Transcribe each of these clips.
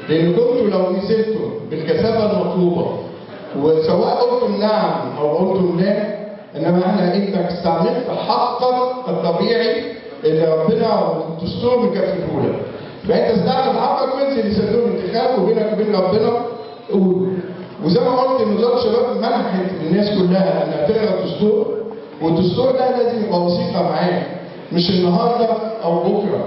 لان كنتوا لو نزلتوا بالكثافه المطلوبه وسواء قلتم نعم او قلتم لا، انما احنا انك استعملت حقك الطبيعي اللي ربنا والدستور مكفله لك. فانت استعمل حقك وانزل لصندوق الانتخاب وبينك وبين ربنا قول. وزي ما قلت ان وزاره الشباب منحت للناس كلها انها تقرا الدستور، والدستور ده لازم يبقى وثيقه معاك، مش النهارده او بكره،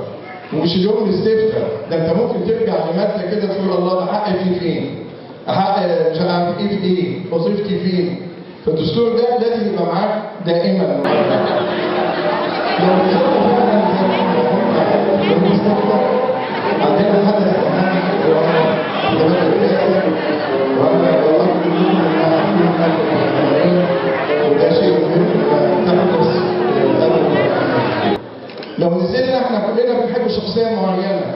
ومش اليوم الاستفتاء، ده انت ممكن ترجع لماده كده تقول الله ده حقي فيه فين؟ حق مش عارف ايه في ايه؟ وظيفتي فين؟ فالدستور ده لازم يبقى معاك دائما. لو عندنا حدث وده شيء مهم لو نزلنا احنا كلنا بنحب شخصيه معينه،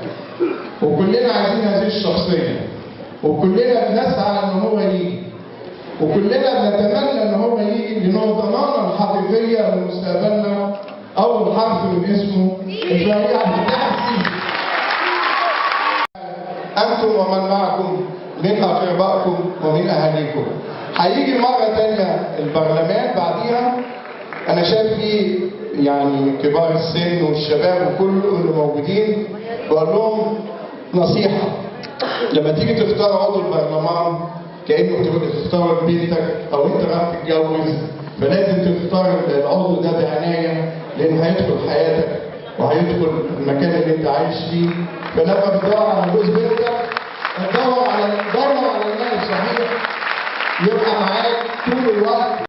وكلنا عايزين هذه الشخصيه، وكلنا بنسعى ان هو يجي، وكلنا بنتمنى ان هو يجي لان هو ضمانه الحقيقيه لمستقبلنا. اول حرف من اسمه الفريق عبد الفتاح السيسي. انتم ومن معكم من اقربائكم ومن اهاليكم. هيجي مره ثانيه البرلمان بعديها، انا شايف فيه يعني كبار السن والشباب وكل اللي موجودين، بقول لهم نصيحه: لما تيجي تختار عضو البرلمان كانه تختار بنتك او انت رايح تتجوز، فلازم تختار العضو ده بعنايه لانه هيدخل حياتك وهيدخل المكان اللي انت عايش فيه. فلما بتدور على جوز بنتك دور على المال الصحيح يبقى معاك طول الوقت